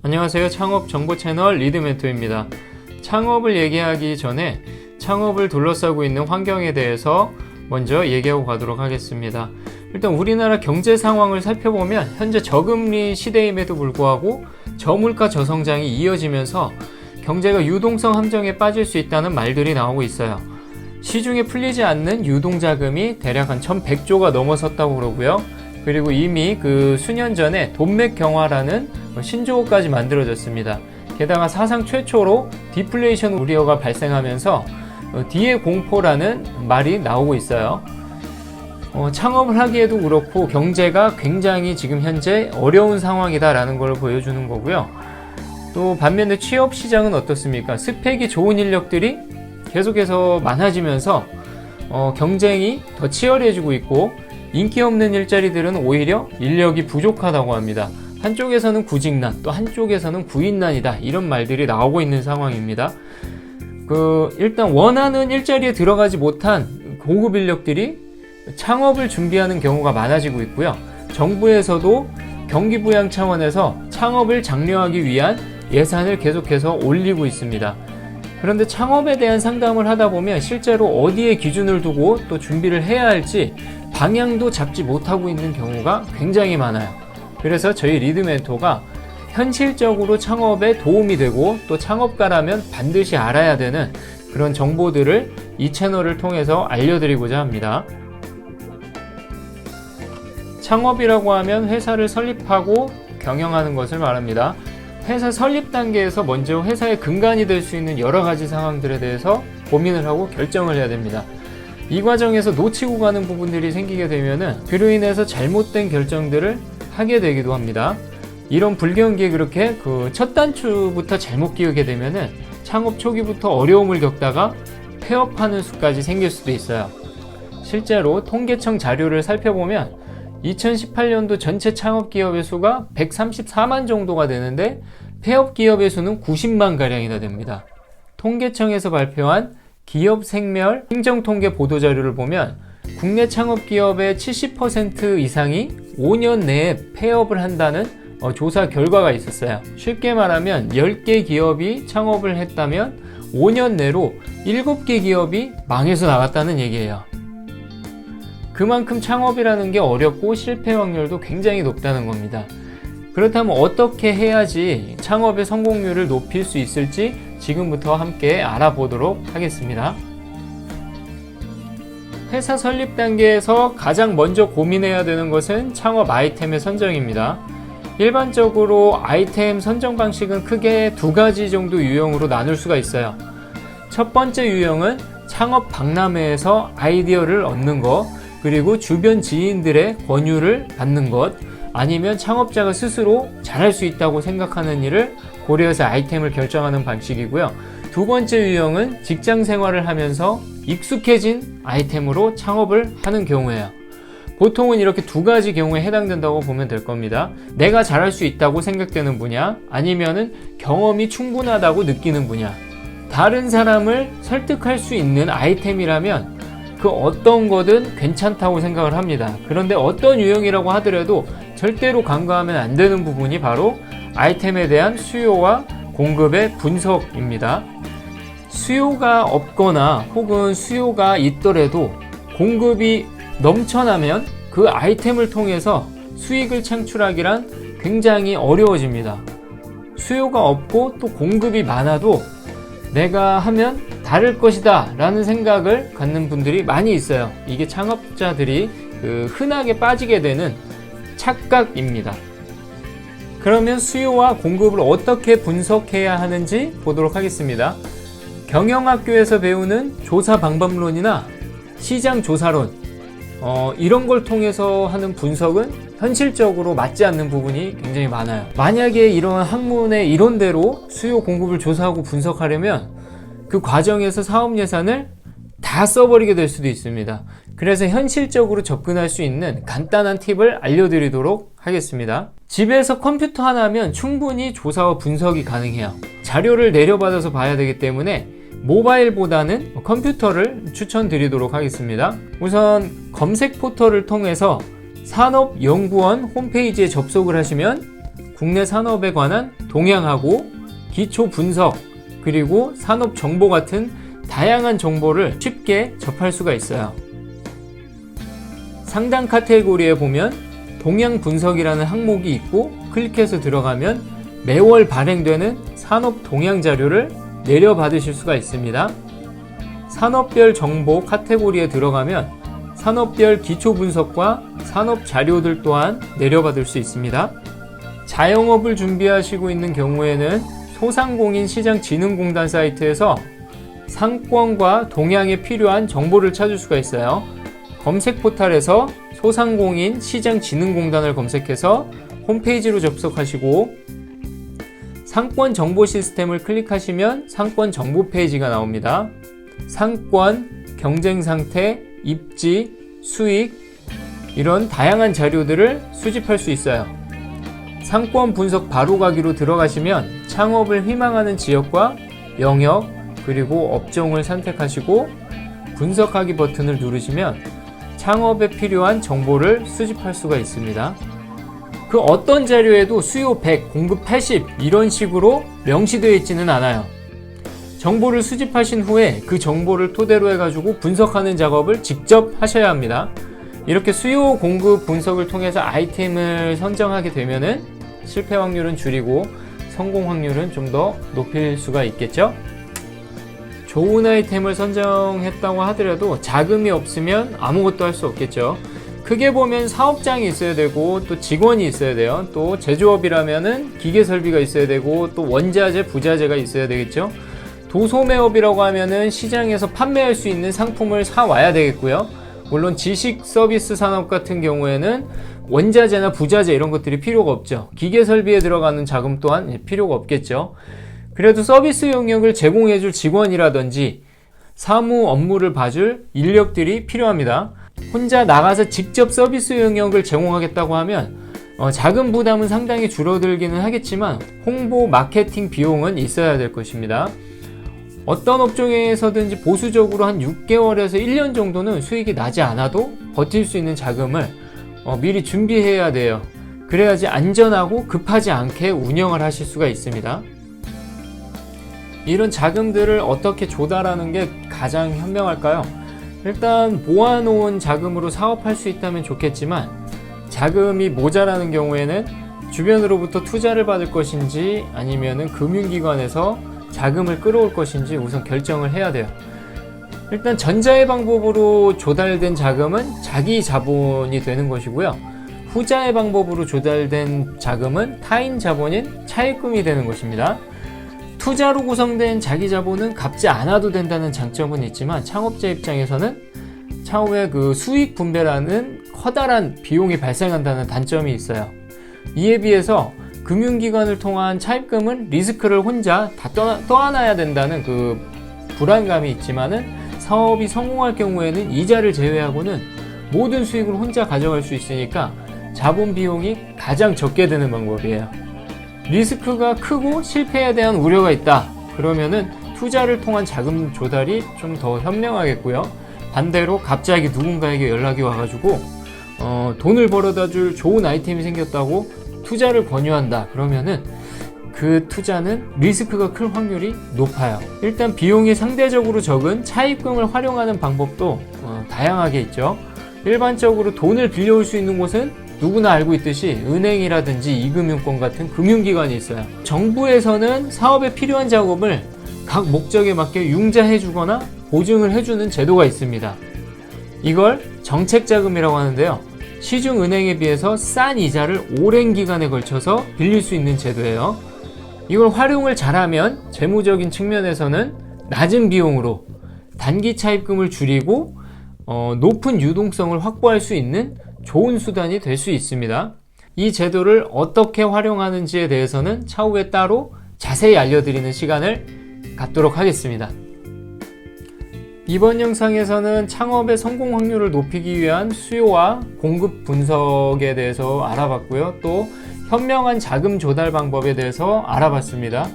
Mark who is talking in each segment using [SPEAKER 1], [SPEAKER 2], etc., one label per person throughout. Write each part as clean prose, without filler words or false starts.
[SPEAKER 1] 안녕하세요. 창업 정보 채널 리드멘토입니다. 창업을 얘기하기 전에 창업을 둘러싸고 있는 환경에 대해서 먼저 얘기하고 가도록 하겠습니다. 일단 우리나라 경제 상황을 살펴보면 현재 저금리 시대임에도 불구하고 저물가 저성장이 이어지면서 경제가 유동성 함정에 빠질 수 있다는 말들이 나오고 있어요. 시중에 풀리지 않는 유동자금이 대략 한 1100조가 넘어섰다고 그러고요. 그리고 이미 수년 전에 돈맥 경화라는 신조어까지 만들어졌습니다. 게다가 사상 최초로 디플레이션 우려가 발생하면서 D의 공포라는 말이 나오고 있어요. 창업을 하기에도 그렇고 경제가 굉장히 지금 현재 어려운 상황이다라는 걸 보여주는 거고요. 또 반면에 취업 시장은 어떻습니까? 스펙이 좋은 인력들이 계속해서 많아지면서 경쟁이 더 치열해지고 있고 인기 없는 일자리들은 오히려 인력이 부족하다고 합니다. 한쪽에서는 구직난, 또 한쪽에서는 구인난이다, 이런 말들이 나오고 있는 상황입니다. 일단 원하는 일자리에 들어가지 못한 고급 인력들이 창업을 준비하는 경우가 많아지고 있고요. 정부에서도 경기 부양 차원에서 창업을 장려하기 위한 예산을 계속해서 올리고 있습니다. 그런데 창업에 대한 상담을 하다 보면 실제로 어디에 기준을 두고 또 준비를 해야 할지 방향도 잡지 못하고 있는 경우가 굉장히 많아요. 그래서 저희 리드멘토가 현실적으로 창업에 도움이 되고 또 창업가라면 반드시 알아야 되는 그런 정보들을 이 채널을 통해서 알려드리고자 합니다. 창업이라고 하면 회사를 설립하고 경영하는 것을 말합니다. 회사 설립 단계에서 먼저 회사의 근간이 될 수 있는 여러 가지 상황들에 대해서 고민을 하고 결정을 해야 됩니다. 이 과정에서 놓치고 가는 부분들이 생기게 되면은 그로 인해서 잘못된 결정들을 하게 되기도 합니다. 이런 불경기에 그렇게 첫 단추부터 잘못 끼우게 되면은 창업 초기부터 어려움을 겪다가 폐업하는 수까지 생길 수도 있어요. 실제로 통계청 자료를 살펴보면 2018년도 전체 창업 기업의 수가 134만 정도가 되는데 폐업 기업의 수는 90만 가량이나 됩니다. 통계청에서 발표한 기업 생멸 행정통계 보도자료를 보면 국내 창업 기업의 70% 이상이 5년 내에 폐업을 한다는 조사 결과가 있었어요. 쉽게 말하면 10개 기업이 창업을 했다면 5년 내로 7개 기업이 망해서 나갔다는 얘기예요. 그만큼 창업이라는 게 어렵고 실패 확률도 굉장히 높다는 겁니다. 그렇다면 어떻게 해야지 창업의 성공률을 높일 수 있을지 지금부터 함께 알아보도록 하겠습니다. 회사 설립 단계에서 가장 먼저 고민해야 되는 것은 창업 아이템의 선정입니다. 일반적으로 아이템 선정 방식은 크게 두 가지 정도 유형으로 나눌 수가 있어요. 첫 번째 유형은 창업 박람회에서 아이디어를 얻는 것, 그리고 주변 지인들의 권유를 받는 것, 아니면 창업자가 스스로 잘할 수 있다고 생각하는 일을 고려해서 아이템을 결정하는 방식이고요. 두 번째 유형은 직장 생활을 하면서 익숙해진 아이템으로 창업을 하는 경우예요. 보통은 이렇게 두 가지 경우에 해당된다고 보면 될 겁니다. 내가 잘할 수 있다고 생각되는 분야, 아니면은 경험이 충분하다고 느끼는 분야. 다른 사람을 설득할 수 있는 아이템이라면 그 어떤 거든 괜찮다고 생각을 합니다. 그런데 어떤 유형이라고 하더라도 절대로 간과하면 안 되는 부분이 바로 아이템에 대한 수요와 공급의 분석입니다. 수요가 없거나 혹은 수요가 있더라도 공급이 넘쳐나면 그 아이템을 통해서 수익을 창출하기란 굉장히 어려워집니다. 수요가 없고 또 공급이 많아도 내가 하면 다를 것이다 라는 생각을 갖는 분들이 많이 있어요. 이게 창업자들이 흔하게 빠지게 되는 착각입니다. 그러면 수요와 공급을 어떻게 분석해야 하는지 보도록 하겠습니다. 경영학교에서 배우는 조사 방법론이나 시장 조사론, 이런 걸 통해서 하는 분석은 현실적으로 맞지 않는 부분이 굉장히 많아요. 만약에 이런 학문의 이론대로 수요 공급을 조사하고 분석하려면 그 과정에서 사업 예산을 다 써버리게 될 수도 있습니다. 그래서 현실적으로 접근할 수 있는 간단한 팁을 알려드리도록 하겠습니다. 집에서 컴퓨터 하나면 충분히 조사와 분석이 가능해요. 자료를 내려받아서 봐야 되기 때문에 모바일보다는 컴퓨터를 추천드리도록 하겠습니다. 우선 검색 포털을 통해서 산업연구원 홈페이지에 접속을 하시면 국내 산업에 관한 동향하고 기초 분석, 그리고 산업 정보 같은 다양한 정보를 쉽게 접할 수가 있어요. 상단 카테고리에 보면 동향 분석이라는 항목이 있고, 클릭해서 들어가면 매월 발행되는 산업 동향 자료를 내려받으실 수가 있습니다. 산업별 정보 카테고리에 들어가면 산업별 기초 분석과 산업 자료들 또한 내려받을 수 있습니다. 자영업을 준비하시고 있는 경우에는 소상공인 시장진흥공단 사이트에서 상권과 동향에 필요한 정보를 찾을 수가 있어요. 검색 포탈에서 소상공인 시장진흥공단을 검색해서 홈페이지로 접속하시고, 상권 정보 시스템을 클릭하시면 상권 정보 페이지가 나옵니다. 상권, 경쟁 상태, 입지, 수익, 이런 다양한 자료들을 수집할 수 있어요. 상권 분석 바로가기로 들어가시면 창업을 희망하는 지역과 영역, 그리고 업종을 선택하시고 분석하기 버튼을 누르시면 창업에 필요한 정보를 수집할 수가 있습니다. 그 어떤 자료에도 수요 100, 공급 80 이런 식으로 명시되어 있지는 않아요. 정보를 수집하신 후에 그 정보를 토대로 해가지고 분석하는 작업을 직접 하셔야 합니다. 이렇게 수요 공급 분석을 통해서 아이템을 선정하게 되면은 실패 확률은 줄이고 성공 확률은 좀 더 높일 수가 있겠죠. 좋은 아이템을 선정했다고 하더라도 자금이 없으면 아무것도 할 수 없겠죠. 크게 보면 사업장이 있어야 되고, 또 직원이 있어야 돼요. 또 제조업이라면은 기계 설비가 있어야 되고, 또 원자재, 부자재가 있어야 되겠죠. 도소매업이라고 하면은 시장에서 판매할 수 있는 상품을 사 와야 되겠고요. 물론 지식 서비스 산업 같은 경우에는 원자재나 부자재 이런 것들이 필요가 없죠. 기계 설비에 들어가는 자금 또한 필요가 없겠죠. 그래도 서비스 영역을 제공해줄 직원이라든지 사무 업무를 봐줄 인력들이 필요합니다. 혼자 나가서 직접 서비스 영역을 제공하겠다고 하면 자금 부담은 상당히 줄어들기는 하겠지만 홍보 마케팅 비용은 있어야 될 것입니다. 어떤 업종에서든지 보수적으로 한 6개월에서 1년 정도는 수익이 나지 않아도 버틸 수 있는 자금을 미리 준비해야 돼요. 그래야지 안전하고 급하지 않게 운영을 하실 수가 있습니다. 이런 자금들을 어떻게 조달하는 게 가장 현명할까요? 일단 모아놓은 자금으로 사업할 수 있다면 좋겠지만, 자금이 모자라는 경우에는 주변으로부터 투자를 받을 것인지 아니면은 금융기관에서 자금을 끌어올 것인지 우선 결정을 해야 돼요. 일단 전자의 방법으로 조달된 자금은 자기 자본이 되는 것이고요. 후자의 방법으로 조달된 자금은 타인 자본인 차입금이 되는 것입니다. 투자로 구성된 자기 자본은 갚지 않아도 된다는 장점은 있지만, 창업자 입장에서는 차후에 그 수익 분배라는 커다란 비용이 발생한다는 단점이 있어요. 이에 비해서 금융기관을 통한 차입금은 리스크를 혼자 다 떠안아야 된다는 그 불안감이 있지만은, 사업이 성공할 경우에는 이자를 제외하고는 모든 수익을 혼자 가져갈 수 있으니까 자본 비용이 가장 적게 드는 방법이에요. 리스크가 크고 실패에 대한 우려가 있다 그러면은 투자를 통한 자금 조달이 좀 더 현명하겠고요. 반대로 갑자기 누군가에게 연락이 와가지고 돈을 벌어다 줄 좋은 아이템이 생겼다고 투자를 권유한다 그러면은 그 투자는 리스크가 클 확률이 높아요. 일단 비용이 상대적으로 적은 차입금을 활용하는 방법도 다양하게 있죠. 일반적으로 돈을 빌려올 수 있는 곳은 누구나 알고 있듯이 은행이라든지 이금융권 같은 금융기관이 있어요. 정부에서는 사업에 필요한 작업을 각 목적에 맞게 융자해 주거나 보증을 해주는 제도가 있습니다. 이걸 정책자금이라고 하는데요. 시중은행에 비해서 싼 이자를 오랜 기간에 걸쳐서 빌릴 수 있는 제도예요. 이걸 활용을 잘하면 재무적인 측면에서는 낮은 비용으로 단기 차입금을 줄이고 높은 유동성을 확보할 수 있는 좋은 수단이 될 수 있습니다. 이 제도를 어떻게 활용하는지에 대해서는 차후에 따로 자세히 알려드리는 시간을 갖도록 하겠습니다. 이번 영상에서는 창업의 성공 확률을 높이기 위한 수요와 공급 분석에 대해서 알아봤고요. 또 현명한 자금 조달 방법에 대해서 알아봤습니다.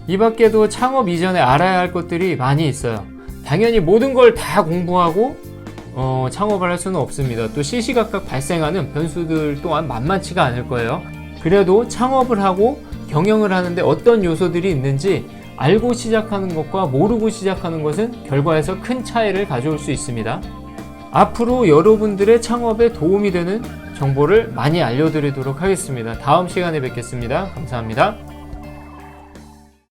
[SPEAKER 1] 이 밖에도 창업 이전에 알아야 할 것들이 많이 있어요. 당연히 모든 걸 다 공부하고 창업을 할 수는 없습니다. 또 시시각각 발생하는 변수들 또한 만만치가 않을 거예요. 그래도 창업을 하고 경영을 하는데 어떤 요소들이 있는지 알고 시작하는 것과 모르고 시작하는 것은 결과에서 큰 차이를 가져올 수 있습니다. 앞으로 여러분들의 창업에 도움이 되는 정보를 많이 알려드리도록 하겠습니다. 다음 시간에 뵙겠습니다. 감사합니다.